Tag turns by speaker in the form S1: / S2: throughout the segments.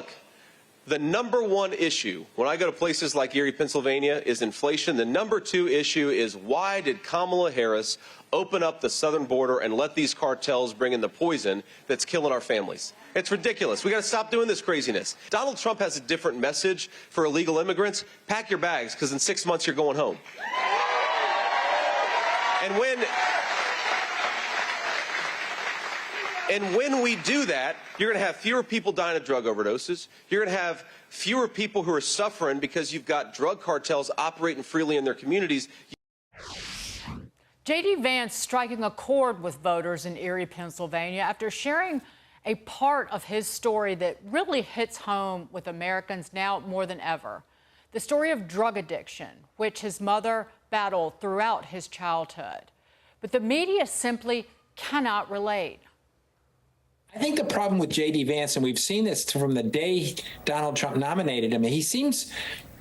S1: look, the #1 issue when I go to places like Erie, Pennsylvania, is inflation. The #2 issue is, why did Kamala Harris open up the southern border and let these cartels bring in the poison that's killing our families? It's ridiculous. We got to stop doing this craziness. Donald Trump has a different message for illegal immigrants. Pack your bags, because in 6 months you're going home. And when we do that, you're going to have fewer people dying of drug overdoses. You're going to have fewer people who are suffering because you've got drug cartels operating freely in their communities.
S2: J.D. Vance striking a chord with voters in Erie, Pennsylvania, after sharing a part of his story that really hits home with Americans now more than ever. The story of drug addiction, which his mother battled throughout his childhood. But the media simply cannot relate.
S3: I think the problem with J.D. Vance, and we've seen this from the day Donald Trump nominated him, he seems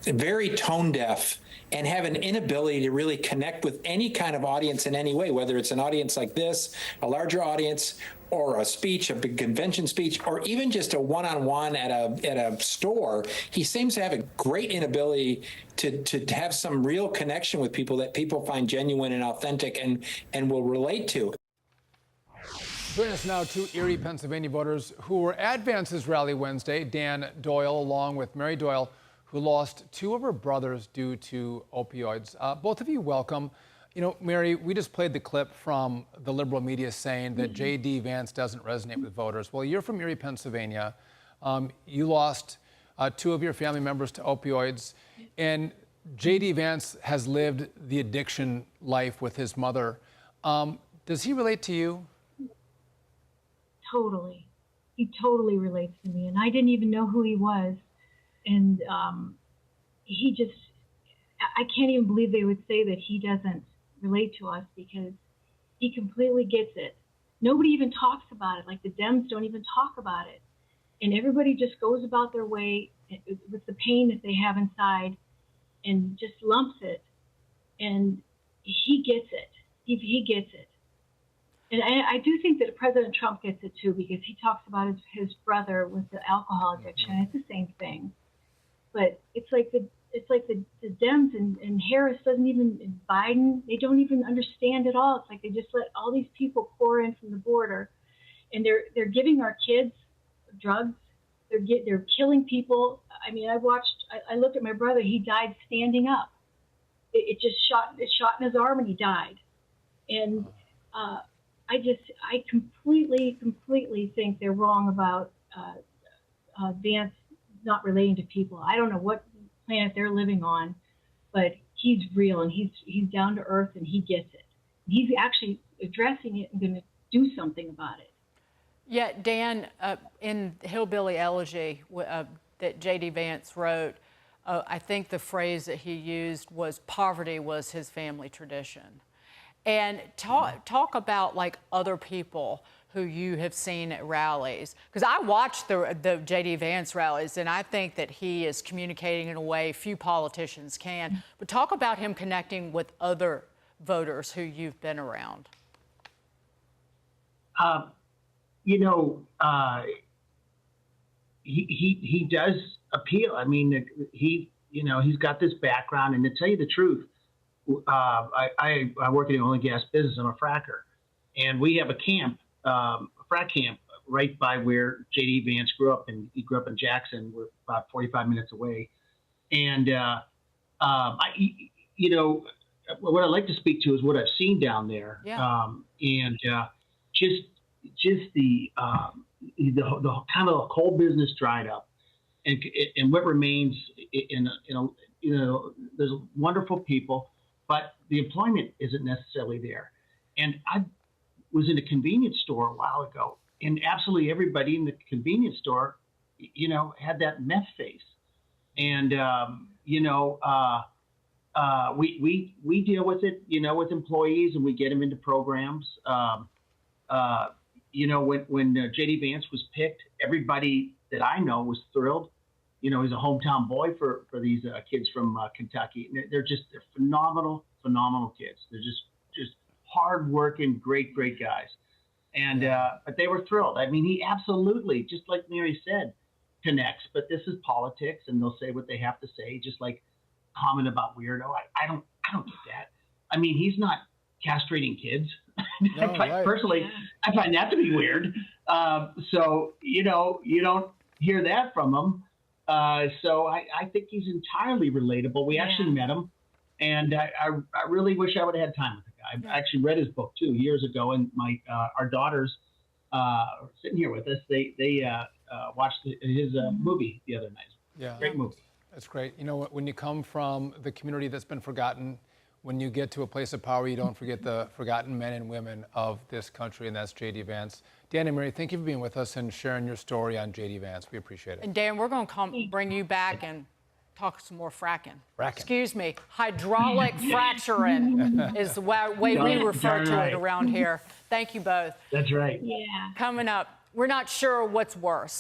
S3: very tone deaf and have an inability to really connect with any kind of audience in any way, whether it's an audience like this, a larger audience, or a speech, a big convention speech, or even just a one-on-one at a store. He seems to have a great inability to have some real connection with people that people find genuine and authentic and will relate to.
S4: Joining us now, 2 Erie, Pennsylvania voters who were at Vance's rally Wednesday. Dan Doyle, along with Mary Doyle, who lost 2 of her brothers due to opioids. Both of you, welcome. You know, Mary, we just played the clip from the liberal media saying that J.D. Vance doesn't resonate with voters. Well, you're from Erie, Pennsylvania. You lost 2 of your family members to opioids. And J.D. Vance has lived the addiction life with his mother. Does he relate to you?
S5: Totally. He totally relates to me. And I didn't even know who he was. And he just, I can't even believe they would say that he doesn't relate to us, because he completely gets it. Nobody even talks about it. Like, the Dems don't even talk about it. And everybody just goes about their way with the pain that they have inside and just lumps it. And he gets it. He gets it. And I do think that President Trump gets it too, because he talks about his brother with the alcohol addiction. It's the same thing. But it's like the Dems and Harris doesn't even, and Biden, they don't even understand at all. It's like they just let all these people pour in from the border, and they're giving our kids drugs. They're killing people. I mean, I looked at my brother. He died standing up. It shot in his arm, and he died. And I completely think they're wrong about Vance not relating to people. I don't know what planet they're living on, but he's real, and he's down to earth, and he gets it. He's actually addressing it and going to do something about it.
S2: Yeah, Dan, in Hillbilly Elegy that J.D. Vance wrote, I think the phrase that he used was, poverty was his family tradition. And talk about, like, other people who you have seen at rallies. Because I watched the J.D. Vance rallies, and I think that he is communicating in a way few politicians can. But talk about him connecting with other voters who you've been around.
S6: You know, he does appeal. I mean, he's got this background, and to tell you the truth, I work in the oil and gas business. I'm a fracker, and we have a camp, a frack camp, right by where J.D. Vance grew up, and he grew up in Jackson. We're about 45 minutes away, and you know, what I'd like to speak to is what I've seen down there, and just the kind of the coal business dried up, and what remains in you know, there's wonderful people, but the employment isn't necessarily there. And I was in a convenience store a while ago, and absolutely everybody in the convenience store, you know, had that meth face. And you know, we deal with it, you know, with employees, and we get them into programs. You know, when J.D. Vance was picked, everybody that I know was thrilled. You know, he's a hometown boy for these kids from Kentucky. And they're phenomenal kids. They're just hardworking, great guys. And but they were thrilled. I mean, he absolutely, just like Mary said, connects, but this is politics, and they'll say what they have to say, just like comment about weirdo. I don't get that. I mean, he's not castrating kids.
S4: No, right.
S6: Personally, I find that to be weird. So, you don't hear that from him. So I think he's entirely relatable. We actually met him, and I really wish I would have had time with the guy. I actually read his book too years ago, and our daughters sitting here with us. They watched his movie the other night.
S4: Yeah,
S6: Great movie.
S4: That's great. You know, when you come from the community that's been forgotten, when you get to a place of power, you don't forget the forgotten men and women of this country, and that's J.D. Vance. Dan and Mary, thank you for being with us and sharing your story on J.D. Vance. We appreciate it.
S2: And Dan, we're going to bring you back and talk some more fracking.
S4: Fracking.
S2: Excuse me, hydraulic fracturing is the way we refer to it around here. Thank you both.
S6: That's right.
S5: Yeah.
S2: Coming up, we're not sure what's worse.